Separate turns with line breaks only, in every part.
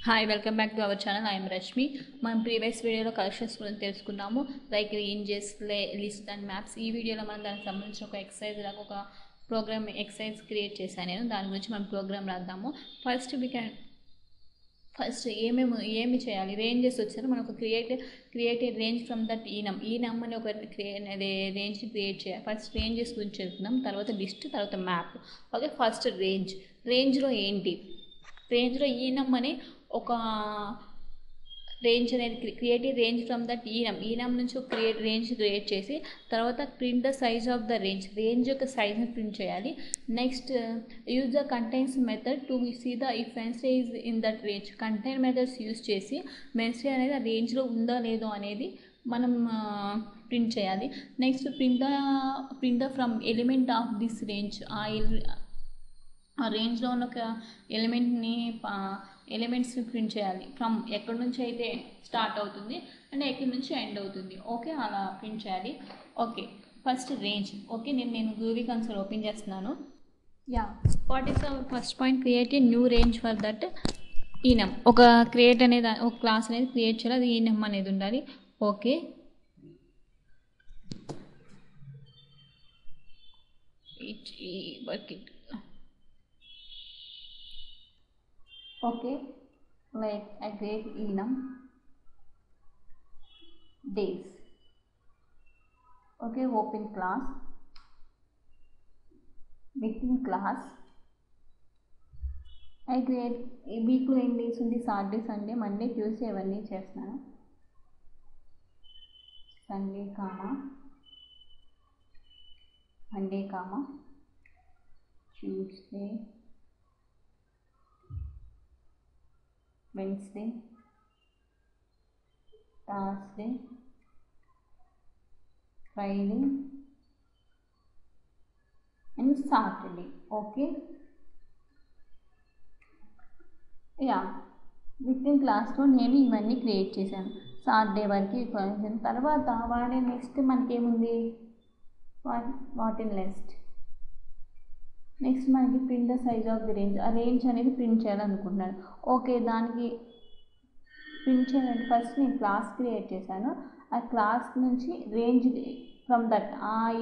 Hi welcome back to our channel. I'm Rashmi. మనం previous వీడియోలో collections గురించి తెలుసుకున్నాము, like ranges, list and maps. ఈ వీడియోలో మనం దానికి సంబంధించిన ఒక ఎక్సర్సైజ్ లాగా ఒక ప్రోగ్రామ్ ఎక్సర్సైజ్ క్రియేట్ చేశాను నేను. దాని గురించి మనం ప్రోగ్రామ్ రాద్దాము. ఫస్ట్ ఏమి చేయాలి, రేంజెస్ వచ్చారు. మనకు create a range from that ఈనమ్ అని ఒక రేంజ్ని క్రియేట్ చేయాలి. ఫస్ట్ రేంజెస్ గురించి చెప్తున్నాం, తర్వాత లిస్ట్, తర్వాత మ్యాప్. ఓకే, ఫస్ట్ రేంజ్లో ఏంటి, రేంజ్లో ఈనమ్ అని ఒక రేంజ్ అనేది create range from that enum నుంచి ఒక రేంజ్ క్రియేట్ చేసి తర్వాత print the size of the range యొక్క సైజ్ని ప్రింట్ చేయాలి. Next use the contains method to see the if Wednesday is in that range. Contain methods use చేసి Wednesday అనేది ఆ రేంజ్లో ఉందో లేదో అనేది మనం ప్రింట్ చేయాలి. Next print the from element of this range. ఆ రేంజ్లో ఉన్న ఒక ఎలిమెంట్స్ని ప్రింట్ చేయాలి. ఫ్రమ్ ఎక్కడి నుంచి అయితే స్టార్ట్ అవుతుంది అంటే ఎక్కడి నుంచి ఎండ్ అవుతుంది. ఓకే, అలా ప్రింట్ చేయాలి. Okay, first range. ఓకే, నేను గ్రూవీ కన్సోల్ ఓపెన్ చేస్తున్నాను. What is our first point? Create a new range for that ఈనమ్. ఒక క్లాస్ అనేది క్రియేట్ చేయాలి, అది ఈనమ్ అనేది ఉండాలి. Okay, okay, like I create enum days. Okay, open class, within class I create week లో ఏం days ఉంది, సాటర్డే, సండే, మండే, ట్యూస్డే ఇవన్నీ చేస్తున్నాను. Sunday Monday Tuesday, Wednesday, Thursday, Friday and Saturday. Okay, with in క్లాస్లో నేను ఇవన్నీ create చేశాను. Saturday వరకు తర్వాత వాడే నెక్స్ట్ మనకేముంది, వాట్ ఇన్ నెక్స్ట్ మనకి print the size of the range. ఆ రేంజ్ అనేది ప్రింట్ చేయాలనుకుంటున్నాను. ఓకే, దానికి ప్రింట్ చేయాలంటే ఫస్ట్ నేను క్లాస్ క్రియేట్ చేశాను. ఆ క్లాస్ నుంచి రేంజ్ ఫ్రమ్ దట్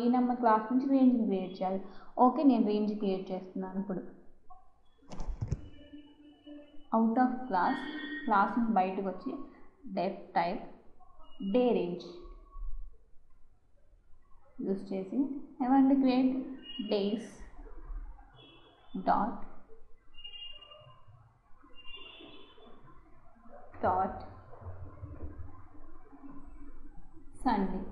ఈ నెంబర్ క్లాస్ నుంచి రేంజ్ని క్రియేట్ చేయాలి. ఓకే, నేను రేంజ్ క్రియేట్ చేస్తున్నాను. ఇప్పుడు అవుట్ ఆఫ్ క్లాస్ నుంచి బయటకు వచ్చి డెఫ్ టైప్ డే రేంజ్ యూస్ చేసి ఏమంటే create days dot Sunday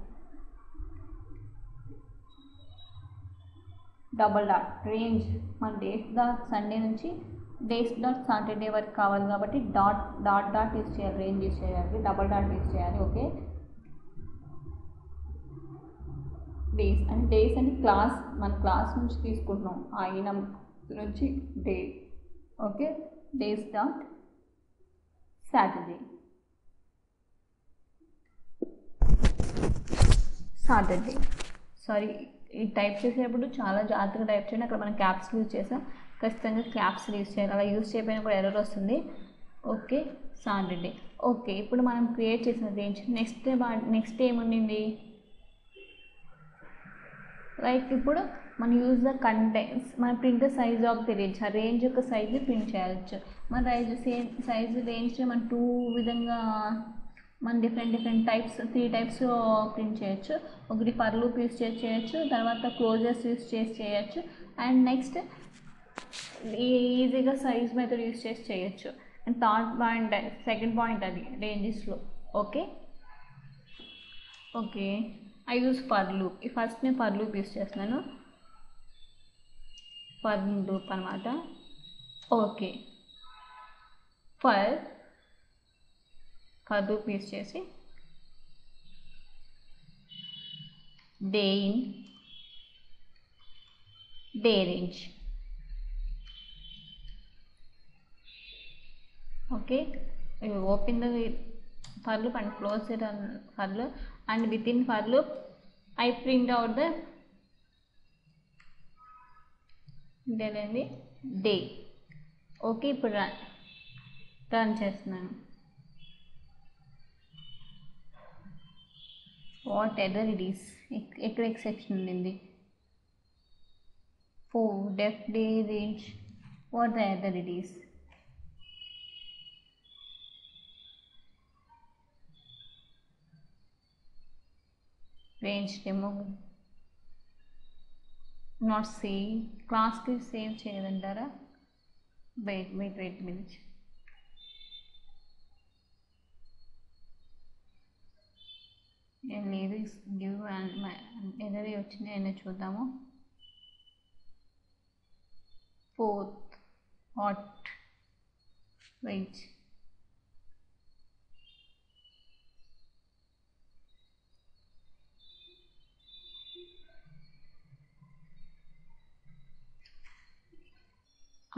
double dot range. మన డేస్ డాట్ సండే నుంచి డేస్ డాట్ సాటర్డే వరకు కావాలి కాబట్టి డాట్ యూస్ చేయాలి, రేంజ్ యూస్ చేయాలి, డబల్ డాట్ యూస్ చేయాలి. ఓకే, డేస్ అంటే క్లాస్, మన క్లాస్ నుంచి తీసుకుంటున్నాం ఆ ఈనం నుంచి day. Okay, days dot Saturday sorry, ఈ టైప్ చేసేటప్పుడు చాలా జాగ్రత్తగా టైప్ చేయండి. అక్కడ మనం క్యాప్స్ యూజ్ చేసాం, ఖచ్చితంగా క్యాప్స్ యూజ్ చేయాలి. అలా యూజ్ చేయకపోయినా కూడా ఎర్రర్ వస్తుంది. Okay, Saturday. ఓకే, ఇప్పుడు మనం క్రియేట్ చేసిన రేంజ్ నెక్స్ట్ ఏముండింది, లైక్ ఇప్పుడు మనం యూజ్ ద కంటెంట్స్, మన print the size of the range. ఆ రేంజ్ యొక్క సైజు ప్రింట్ చేయవచ్చు. మన సేమ్ సైజు రేంజ్ మనం విధంగా మన డిఫరెంట్ టైప్స్ 3 టైప్స్ ప్రింట్ చేయొచ్చు. ఒకటి ఫర్ లూప్ యూస్ చేయొచ్చు, తర్వాత క్లోజర్స్ యూస్ చేయొచ్చు, అండ్ నెక్స్ట్ ఈజీగా సైజ్ మెథడ్ యూస్ చేయొచ్చు. And third point, second point అది రేంజెస్లో. Okay, I use for loop. First నేను ఫర్ లూప్ యూస్ చేస్తున్నాను, ఫర్ లూప్ అనమాట. ఓకే, ఫర్ లూప్ యూస్ చేసి day in day range. Okay, open the for loop and close it on for loop, and within for loop I print out the day. Okay, ఇప్పుడు run చేస్తున్నాను. What either it is, ఎక్కడ exception ఉండింది? 4 def day range, what the other it is? Range demo not save, class కి save చేయదంటారా? Wait minute. ఏం లేదు, give ఎదరి వచ్చినాయని చూద్దాము. 4th hot wait,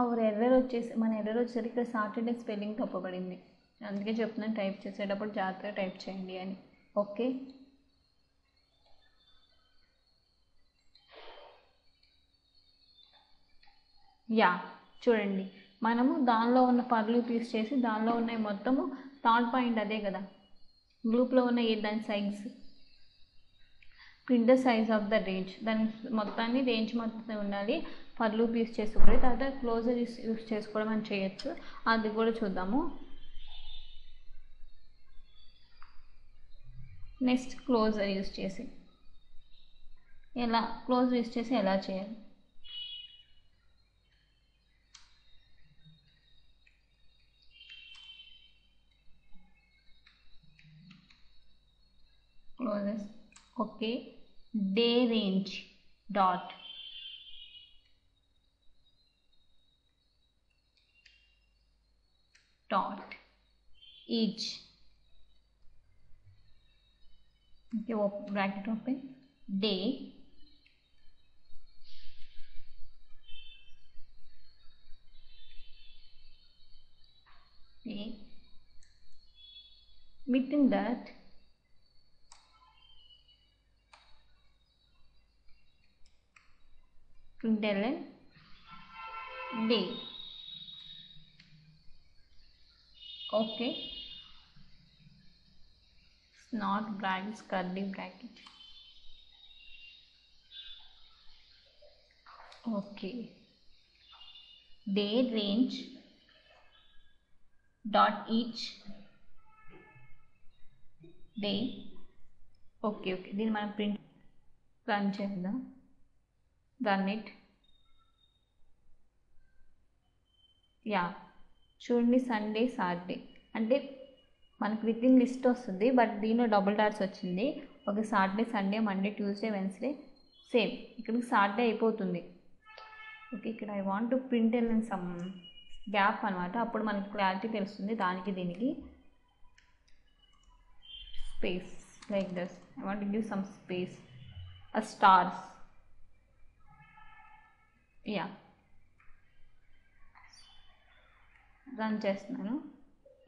hour error వచ్చేసి మన ఎర్రర్ వచ్చేసరికి ఇక్కడ సాటర్డే స్పెల్లింగ్ తప్పబడింది. అందుకే చెప్తున్నాను టైప్ చేసేటప్పుడు జాగ్రత్తగా టైప్ చేయండి అని. ఓకే, యా చూడండి, మనము దానిలో ఉన్న పర్లు తీసేసి దానిలో ఉన్నాయి మొత్తము థర్డ్ పాయింట్ అదే కదా, గ్రూప్లో ఉన్న దాని size, print the size of the range, దాని మొత్తాన్ని రేంజ్ మొత్తం ఉండాలి. పర్లు పీస్ చేసుకోవాలి, తర్వాత క్లోజర్ యూస్ చేసుకోవడం అని చేయొచ్చు, అది కూడా చూద్దాము. నెక్స్ట్ క్లోజర్ యూస్ చేసి ఎలా చేయాలి? Closes, okay, day range dot each, okay, bracket open, day within that println day. Okay, not brackets, curly bracket. Okay, day range dot each day. Okay, దీన్ని మనం ప్రింట్ రన్ చేద్దాం. Run it. Yeah చూడండి, Sunday Saturday అంటే మనకు with in list వస్తుంది, but దీనిలో double dots వచ్చింది. Okay, Saturday Sunday Monday Tuesday Wednesday same, ఇక్కడికి సాటర్డే అయిపోతుంది. ఓకే, ఇక్కడ I want to print in some gap అనమాట, అప్పుడు మనకి క్లారిటీ తెలుస్తుంది. దానికి దీనికి space like this, I want to give some space, a stars. Yeah run చేస్తున్నాను.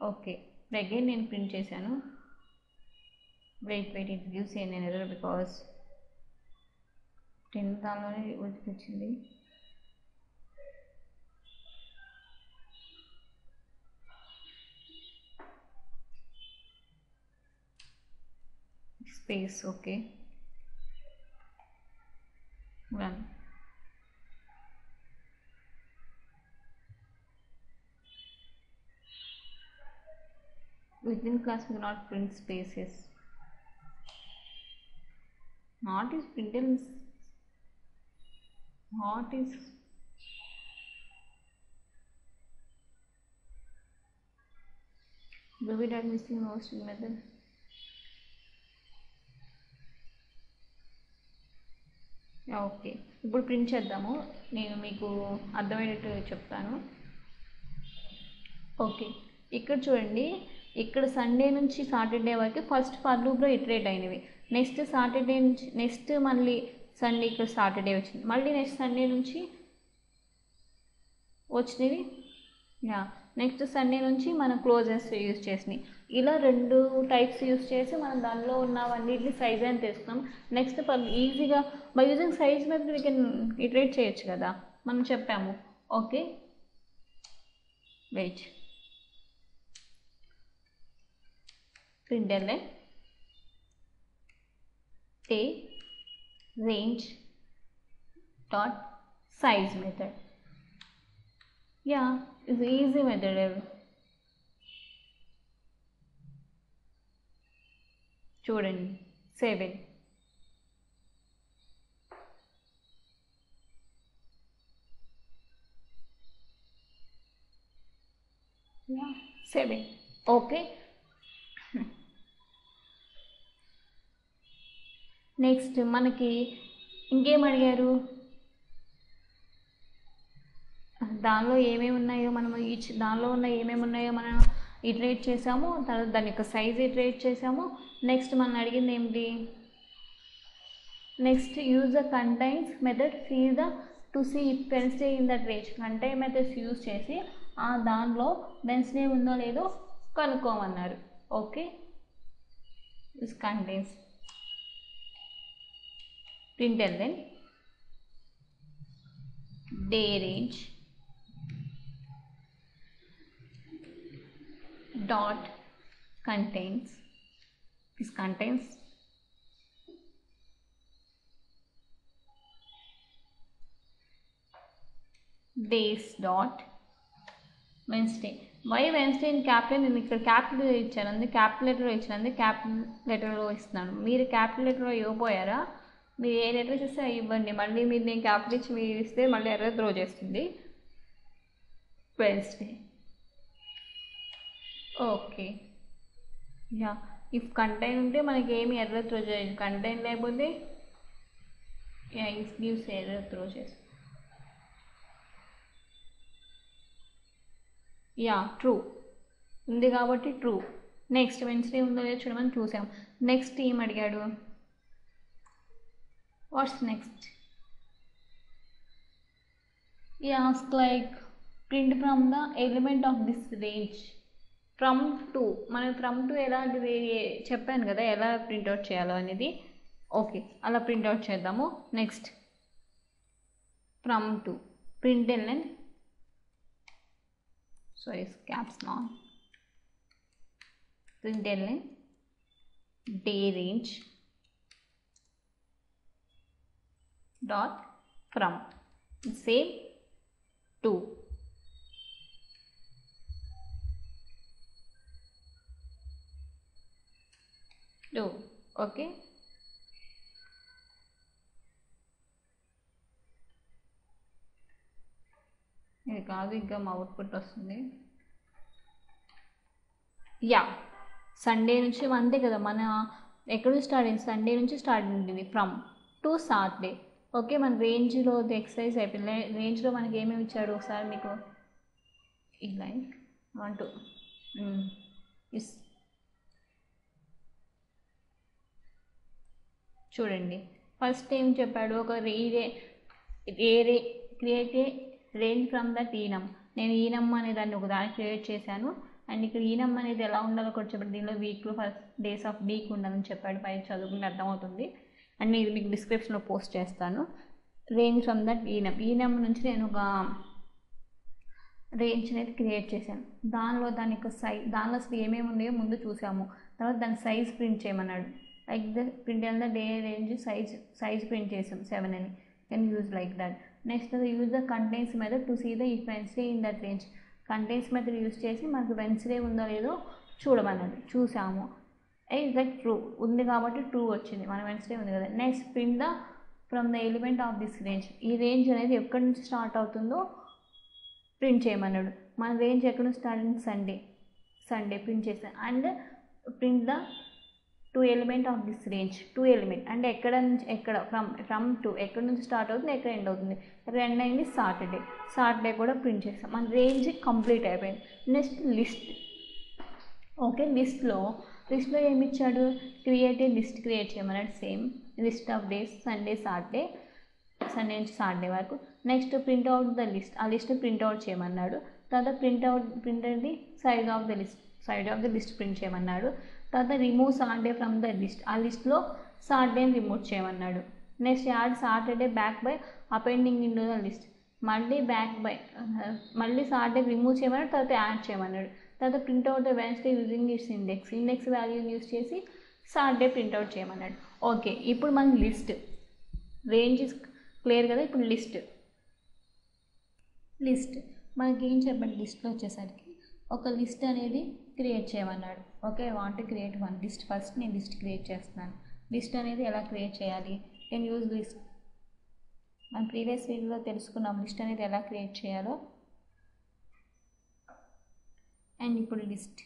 ఓకే, అగైన్ నేను ప్రింట్ చేశాను. Wait it gives an error because 10 దానిలోనే వచ్చింది. Space, okay, run. Within class we cannot print spaces. Not is printed. Not is do we are missing most method. Okay, ఇప్పుడు print చేద్దాము. నేను మీకు అర్థమయ్యేటట్టు చెప్తాను. ఓకే, ఇక్కడ చూడండి, ఇక్కడ సండే నుంచి సాటర్డే వరకు ఫస్ట్ ఫర్ లూప్లో ఇటరేట్ అయినవి. నెక్స్ట్ సాటర్డే నుంచి నెక్స్ట్ మళ్ళీ సండే ఇక్కడ సాటర్డే వచ్చింది, మళ్ళీ నెక్స్ట్ సండే నుంచి వచ్చినవి. నెక్స్ట్ సండే నుంచి మనం క్లోజెస్ యూజ్ చేసినాయి. ఇలా 2 టైప్స్ యూజ్ చేసి మనం దానిలో ఉన్నవన్నిటిని సైజ్ అని తెస్తాం. నెక్స్ట్ ఈజీగా by using size method we can iterate చేయొచ్చు కదా, మనం చెప్పాము. Okay, wait, println a range dot size method. Yeah, it's easy method. చూడండి 7. Yeah, 7. Okay. నెక్స్ట్ మనకి ఇంకేం అడిగారు, దానిలో ఏమేమి ఉన్నాయో మనం దానిలో ఉన్న ఏమేమి ఉన్నాయో మనం ఇటరేట్ చేసాము, తర్వాత దాని యొక్క సైజ్ ఇటరేట్ చేసాము. నెక్స్ట్ మనం అడిగింది ఏమిటి, next use the contains method to see if Wednesday in that range. Contain methods use చేసి ఆ దానిలో వెన్స్డే ఉందో లేదో కనుక్కోమన్నారు. Okay, this contains println day range dot contains, this contains days dot Wednesday. Why Wednesday in capital, నేను ఇక్కడ capital ఇచ్చాను, అందుకే క్యాపిటల్ లెటర్లో ఇచ్చాను, అందుకే క్యాపిటల్ లెటర్లో ఇస్తున్నాను. మీరు క్యాపిటల్ లెటర్లో ఇవ్వబోయారా, మీరు ఏ లెటర్స్ ఇస్తే ఇవ్వండి, మళ్ళీ మీరు నేను క్యాపిటల్ ఇచ్చి మీరు ఇస్తే మళ్ళీ ఎర్రర్ త్రో చేస్తుంది. Wednesday. Okay, yeah, if contain ఉంటే మనకి ఏమి ఎర్రర్ త్రో చేయదు, కంటైన్ లేకపోతే yeah if gives error throw చేస్తుంది. యా ట్రూ ఉంది కాబట్టి ట్రూ. నెక్స్ట్ వెన్స్డే ఉందో లేదో చూడమని చూసాం. నెక్స్ట్ ఏం అడిగాడు, what's next, he asked like print from the element of this range from to. మనం from to ఎలా చెప్పాను కదా ఎలా ప్రింట్అవుట్ చేయాలో అనేది. ఓకే, అలా ప్రింట్అవుట్ చేద్దాము. Next from to println, sorry caps lock, println day range dot from same to. Okay, ఇది కాదు ఇంకా మా అవుట్పుట్ వస్తుంది. యా, సండే నుంచి అంతే కదా, మన ఎక్కడ నుంచి స్టార్ట్ అయింది, సండే నుంచి స్టార్ట్ అయింది ఫ్రమ్ టు సాటర్డే. ఓకే, మన రేంజ్లో ఎక్సర్సైజ్ అయిపోయింది. రేంజ్లో మనకి ఏమేమి ఇచ్చాడు ఒకసారి మీకు ఈ లైక్ 1 2 చూడండి. ఫస్ట్ ఏం చెప్పాడు, ఒక create a range from that ఈనమ్. నేను ఈనమ్ అనే దాన్ని ఒక దాన్ని క్రియేట్ చేశాను. అండ్ ఇక్కడ ఈనమ్ అనేది ఎలా ఉండాలో కూడా చెప్పాడు. దీనిలో వీక్లో ఫస్ట్ డేస్ ఆఫ్ వీక్ ఉండాలని చెప్పాడు. పై చదువుకుంటే అర్థమవుతుంది. అండ్ ఇది మీకు డిస్క్రిప్షన్లో పోస్ట్ చేస్తాను. రేంజ్ ఫ్రమ్ దట్ ఈనమ్ నుంచి నేను ఒక రేంజ్ అనేది క్రియేట్ చేశాను. దానిలో దాని యొక్క దానిలో అసలు ఏమేమి ఉన్నాయో ముందు చూసాము. తర్వాత దాని సైజ్ ప్రింట్ చేయమన్నాడు. Like the print and the day range size print చేసాం 7 అని. Can use like that. Next use the contains method to see the if Wednesday in that range. Contains method use చేసి మనకు Wednesday ఉందో లేదో చూడమన్నాడు. చూసాము. Like true ఉంది కాబట్టి true వచ్చింది, మన వెన్స్డే ఉంది కదా. Next print the from the element of this range. ఈ రేంజ్ అనేది ఎక్కడి నుంచి స్టార్ట్ అవుతుందో ప్రింట్ చేయమన్నాడు. మన రేంజ్ ఎక్కడ నుంచి స్టార్ట్ అయింది, సండే ప్రింట్ చేసాను. And print the 2 element of this range. 2 element అంటే ఎక్కడ నుంచి ఎక్కడ, ఫ్రమ్ టు ఎక్కడ నుంచి స్టార్ట్ అవుతుంది, ఎక్కడ ఎండ్ అవుతుంది. ఎండ్ అయింది సాటర్డే కూడా ప్రింట్ చేస్తాం. మన రేంజ్ కంప్లీట్ అయిపోయింది. Next list. ఓకే, లిస్ట్లో ఏమి ఇచ్చాడు, క్రియేట్ ఏ లిస్ట్ క్రియేట్ చేయమన్నాడు. Same list of days, Sunday Sunday నుంచి సాటర్డే వరకు. Next print out the list, ఆ లిస్ట్ ప్రింట్అవుట్ చేయమన్నాడు. తర్వాత printer the size of the list print చేయమన్నాడు. తర్వాత remove Saturday from the list, ఆ లిస్ట్లో సాటర్డేని రిమూవ్ చేయమన్నాడు. Next add Saturday back by appending in the list. మళ్ళీ సాటర్డే రిమూవ్ చేయమన్నాడు, తర్వాత యాడ్ చేయమన్నాడు. తర్వాత print out the Wednesday using it's index వాల్యూని యూజ్ చేసి సాటర్డే ప్రింట్అవుట్ చేయమన్నాడు. ఓకే, ఇప్పుడు మన లిస్ట్ రేంజ్ క్లియర్ కదా. ఇప్పుడు లిస్ట్ మనకి ఏం చెప్పండి, లిస్ట్లో వచ్చేసరికి ఒక లిస్ట్ అనేది క్రియేట్ చేయమన్నాడు. Okay, I want to create one list. First నేను లిస్ట్ క్రియేట్ చేస్తున్నాను. లిస్ట్ అనేది ఎలా క్రియేట్ చేయాలి, కెన్ యూజ్ లిస్ట్. మనం ప్రీవియస్ వీడియోలో తెలుసుకున్నాం లిస్ట్ అనేది ఎలా క్రియేట్ చేయాలో. అండ్ ఇప్పుడు లిస్ట్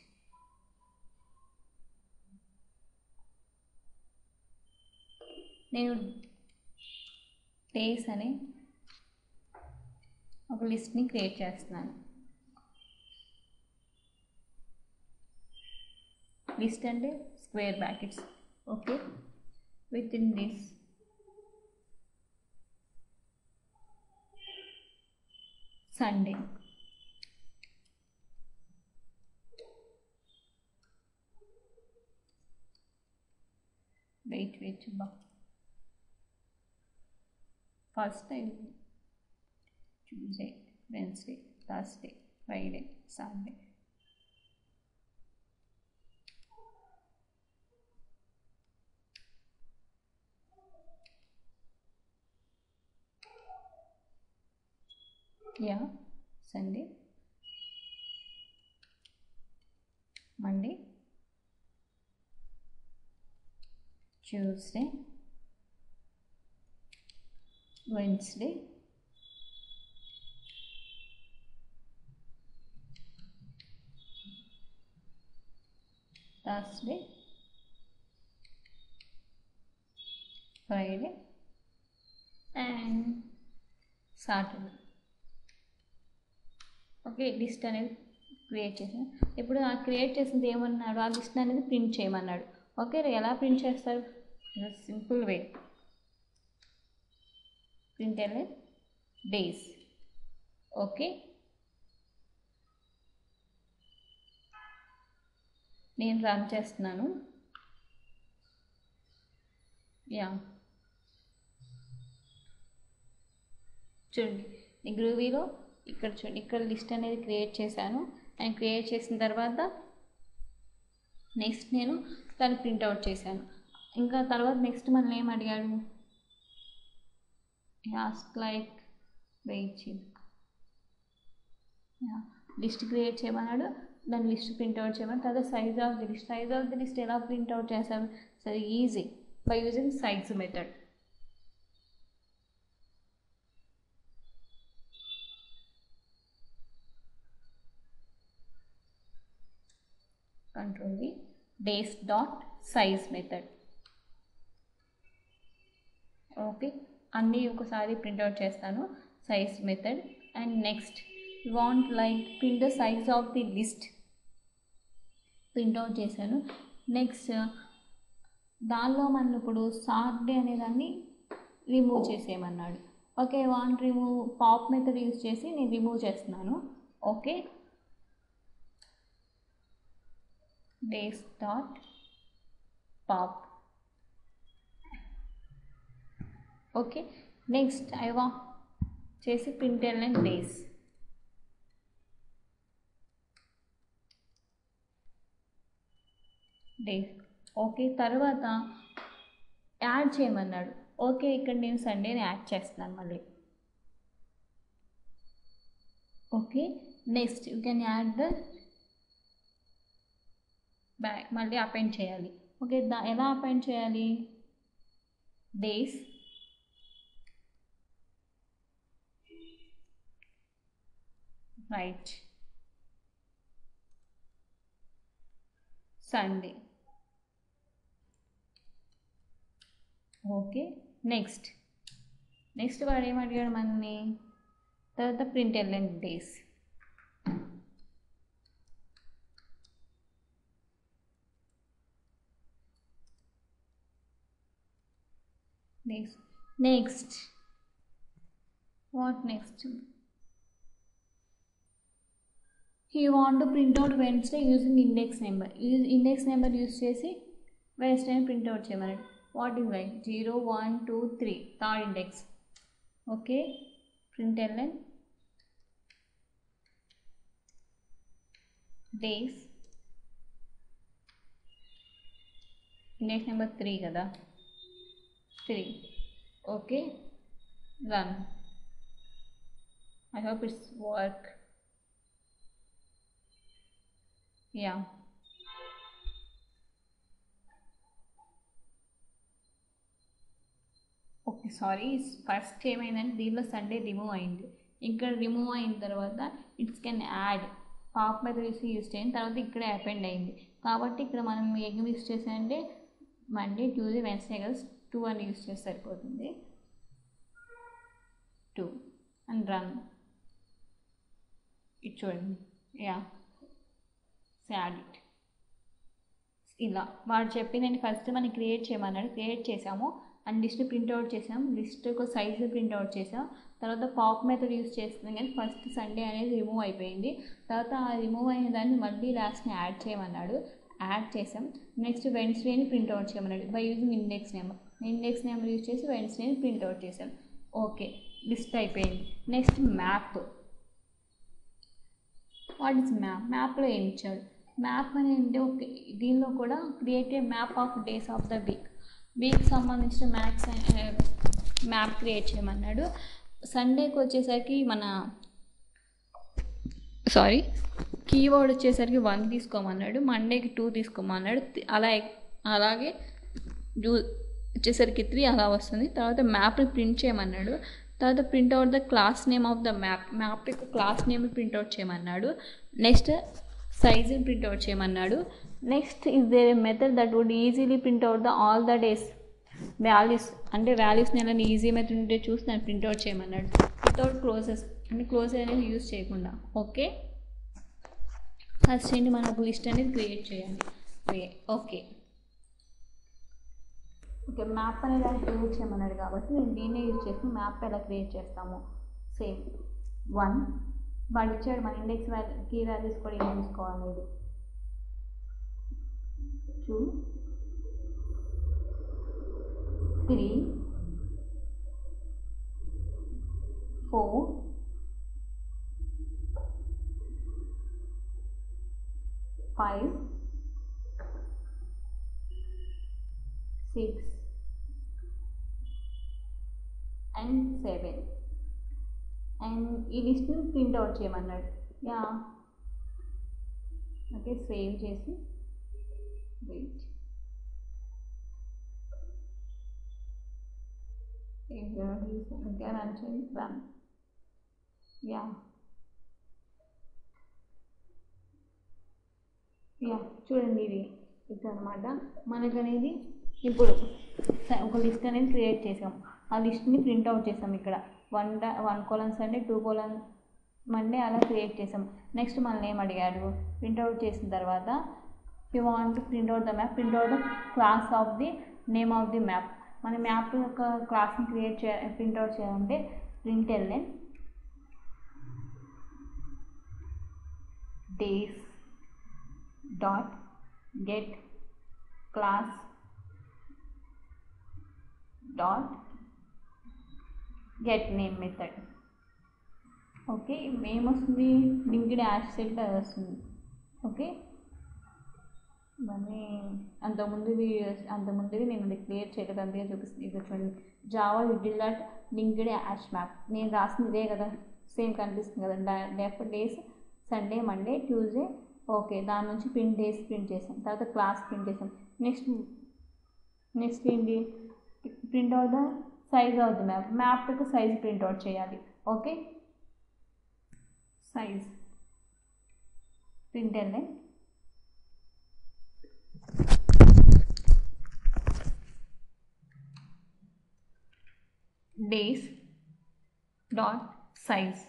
నేను డేస్ అనే ఒక లిస్ట్ని క్రియేట్ చేస్తున్నాను. లిస్ట్ అంటే square brackets. Okay, within this Sunday. Wait first time Tuesday, Wednesday, Thursday, Friday, Sunday. Yeah, Sunday, Monday, Tuesday, Wednesday, Thursday, Friday and Saturday. Okay, list అనేది create చేసాను. ఇప్పుడు ఆ క్రియేట్ చేసింది ఏమన్నాడు, ఆ లిస్ట్ అనేది ప్రింట్ చేయమన్నాడు. ఓకే, ఎలా ప్రింట్ చేస్తారు, simple way, print days. Okay, నేను రన్ చేస్తున్నాను. యా, చూడండి ఈ గ్రూవీలో ఇక్కడ చూడండి, ఇక్కడ లిస్ట్ అనేది క్రియేట్ చేశాను. అండ్ క్రియేట్ చేసిన తర్వాత నెక్స్ట్ నేను దాన్ని ప్రింట్అవుట్ చేశాను. ఇంకా తర్వాత నెక్స్ట్ మనం ఏం అడిగాడు, ask like wait list create చేయమన్నాడు, దాని లిస్ట్ ప్రింట్అవుట్ చేయమని. తర్వాత సైజ్ ఆఫ్ ది లిస్ట్ ఎలా ప్రింట్అవుట్ చేస్తాం, సరే easy, by using size method. Control V, days dot size method. Okay, అన్నీ ఒకసారి ప్రింట్అవుట్ చేస్తాను, size method. And next want like print the size of the list, printout చేశాను. Next దానిలో మనం ఇప్పుడు సాటర్డే అనేదాన్ని రిమూవ్ చేసేయమన్నాడు. Okay, want remove pop method use చేసి నేను రిమూవ్ చేస్తున్నాను. Okay, days dot pop. Okay, next I want చేసి println days. ఓకే, తర్వాత యాడ్ చేయమన్నాడు. ఓకే, ఇక్కడ నేను సండేని యాడ్ చేస్తున్నాను మళ్ళీ. Okay, next you can add the back, మళ్ళీ అపెండ్ చేయాలి. ఓకే, ఎలా అపెండ్ చేయాలి, days right Sunday. Okay, next వాడు ఏమడిగాడు మనని, తర్వాత println days. Next, what next? You want to print out Wednesday using index number. Index number use చేసి Wednesday print out చేయమన్నాడు. What is right? 0, 1, 2, 3, third index. Okay, println days index number 3 కదా, 3. Okay, run. I hope it's work. Yeah. Okay, sorry. First ఏమైందంటే దీనిలో Sunday remove అయింది. ఇక్కడ remove అయిన తర్వాత it's can add pop method use చేయండి. తర్వాత ఇక్కడే అపెండ్ అయింది కాబట్టి ఇక్కడ మనం ఏం యూస్ చేసామంటే మండే, ట్యూస్డే, వెన్స్డే కదా, 2 అని యూస్ చేస్తే సరిపోతుంది. 2 అండ్ రన్. ఇది చూడండి. Yeah, add it. ఇలా వాడు చెప్పిందండి. ఫస్ట్ మనం క్రియేట్ చేయమన్నాడు, క్రియేట్ చేసాము అండ్ లిస్ట్ ప్రింట్అవుట్ చేసాం. లిస్ట్ ఒక సైజు ప్రింట్అవుట్ చేసాం. తర్వాత పాప్ మెథడ్ యూస్ చేస్తున్నాం కానీ ఫస్ట్ సండే అనేది రిమూవ్ అయిపోయింది. తర్వాత ఆ రిమూవ్ అయిన దాన్ని మళ్ళీ లాస్ట్ని యాడ్ చేయమన్నాడు, యాడ్ చేసాం. నెక్స్ట్ వెన్స్డేని ప్రింట్అవుట్ చేయమన్నాడు by using index number use చేసి వెన్స్డేని ప్రింట్అవుట్ చేసాం. ఓకే, లిస్ట్ అయిపోయింది. Next map. What is map? మ్యాప్లో ఏం ఇచ్చాడు? మ్యాప్ అనేది ఓకే, దీనిలో కూడా create a map of days of the week సంబంధించిన మ్యాప్ క్రియేట్ చేయమన్నాడు. సండేకి వచ్చేసరికి కీవర్డ్ వచ్చేసరికి 1 తీసుకోమన్నాడు, మండేకి 2 తీసుకోమన్నాడు. అలాగే వచ్చేసరికి 3 అలా వస్తుంది. తర్వాత మ్యాప్ని ప్రింట్ చేయమన్నాడు. తర్వాత print out the class name of the map యొక్క క్లాస్ నేమ్ ప్రింట్అవుట్ చేయమన్నాడు. నెక్స్ట్ సైజుని ప్రింట్అవుట్ చేయమన్నాడు. Next is there a method that would easily print out the all the days values. అంటే వాల్యూస్ని ఎలా ఈజీ మెథడ్ ఉంటే చూసి దాన్ని ప్రింట్అవుట్ చేయమన్నాడు వితౌట్ క్లోజెస్, అంటే క్లోజెస్ అనేది యూజ్ చేయకుండా. ఓకే, ఫస్ట్ ఏంటి మనం ఒక లిస్ట్ అనేది క్రియేట్ చేయాలి. ఓకే, మ్యాప్ అనేది ఎలా క్రియేట్ చేయమన్నాడు కాబట్టి నేను దీన్నే యూజ్ చేసి మ్యాప్ ఎలా క్రియేట్ చేస్తాము. సేమ్ 1 వాడు ఇచ్చాడు, మన ఇండెక్స్ కీ వాల్యూస్ కూడా ఏం తీసుకోవాలి. 2, 3, 4, 5, 6 and 7 అండ్ ఈ లిస్ట్ని ప్రింట్అవుట్ చేయమన్నాడు. యా, ఓకే, సేవ్ చేసి వెయిట్. ఇంకా రన్ చేయండి. రన్. యా, చూడండి ఇది ఇక్కడ అనమాట. మనకనేది ఇప్పుడు ఒక లిస్ట్ అనేది క్రియేట్ చేసాం. ఆ లిస్ట్ని ప్రింట్అవుట్ చేసాం. ఇక్కడ 1 columns అంటే 2 columns మండే అలా క్రియేట్ చేసాం. నెక్స్ట్ మనల్ని ఏం అడిగాడు? ప్రింట్అవుట్ చేసిన తర్వాత you want printout the map, printout the class of the name of the map. మన మ్యాప్ యొక్క క్లాస్ని ప్రింట్అవుట్ చేయాలంటే println days dot get class dot get name method. Okay, ఏమొస్తుంది? లింక్డ్ యాష్ సెట్ వస్తుంది. ఓకే, ఇవన్నీ అంతకుముందువి నేను అది క్రియేట్ చేయలేదు, అందుకే చూపిస్తుంది. ఇది చూడండి, Java util dot linked hash map. నేను రాసింది ఇదే కదా, సేమ్ కనిపిస్తుంది కదా. Left days Sunday, Monday, Tuesday. Okay, దాని నుంచి డేస్ ప్రింట్ చేసాం. తర్వాత క్లాస్ ప్రింట్ చేసాం. నెక్స్ట్ ఏంటి? Print out the size of the map యొక్క సైజ్ ప్రింట్అవుట్ చేయాలి. Okay, size println days dot size.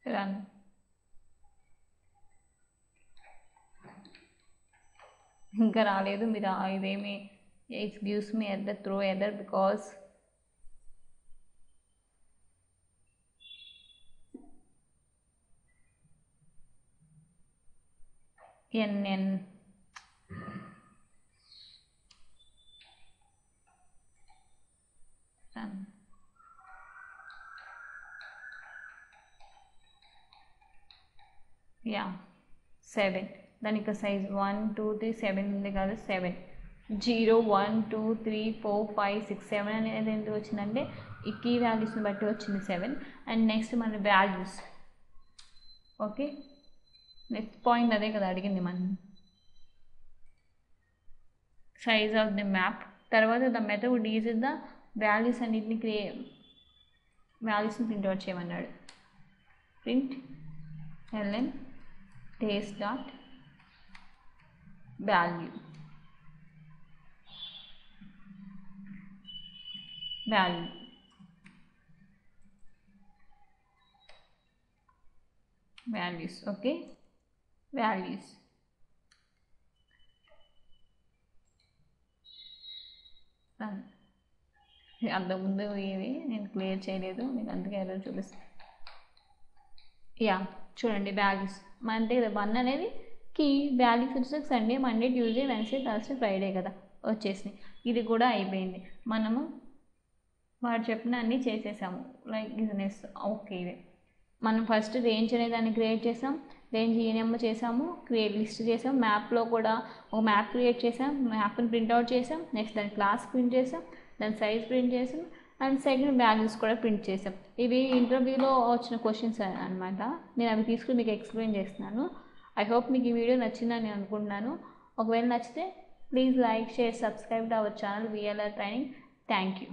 Run. ఇంకా రాలేదు. మీరు ఇదేమి it gives me error, throw error because NN run. Yeah 7 దాని యొక్క సైజ్ 1 2 3 7 ఉంది కదా 7 0 1 2 3 4 5 6 7 అనేది ఎందుకు వచ్చిందంటే ఈ కీ వాల్యూస్ని బట్టి వచ్చింది 7 అండ్ నెక్స్ట్ మన వాల్యూస్ ఓకే నెక్స్ట్ పాయింట్ అదే కదా అడిగింది మనం సైజ్ ఆఫ్ ది మ్యాప్ తర్వాత the method use the values అన్నిటిని వాల్యూస్ని ప్రింట్అవుట్ చేయమన్నాడు print ln days dot value values okay values అంతకుముందు ఇవి నేను క్లియర్ చేయలేదు మీకు అందుకే ఎర్రర్ చూపిస్తాను యా చూడండి వాల్యూస్ అంటే 1 అనేది కీ వాల్యూస్ వచ్చేసి Sunday Monday Tuesday Wednesday Thursday Friday కదా వచ్చేసి ఇది కూడా అయిపోయింది మనము వాడు చెప్పిన అన్నీ చేసేసాము లైక్ బిజినెస్ ఓకే ఇది మనం ఫస్ట్ రేంజ్ అనే దాన్ని క్రియేట్ చేసాం రేంజ్ ఈఎన్ఎం చేసాము క్రియేట్ లిస్ట్ చేసాం మ్యాప్లో కూడా ఒక మ్యాప్ క్రియేట్ చేసాం మ్యాప్ని ప్రింట్అవుట్ చేసాం నెక్స్ట్ దాని క్లాస్ ప్రింట్ చేసాం దాని సైజ్ ప్రింట్ చేసాం అండ్ సెకండ్ వాల్యూస్ కూడా ప్రింట్ చేసాం ఇవి ఇంటర్వ్యూలో వచ్చిన క్వశ్చన్స్ అనమాట నేను అవి తీసుకుని మీకు ఎక్స్ప్లెయిన్ చేస్తున్నాను ఐ హోప్ మీకు ఈ వీడియో నచ్చిందని నేను అనుకుంటున్నాను ఒకవేళ నచ్చితే please like share subscribe to our channel VLR training thank you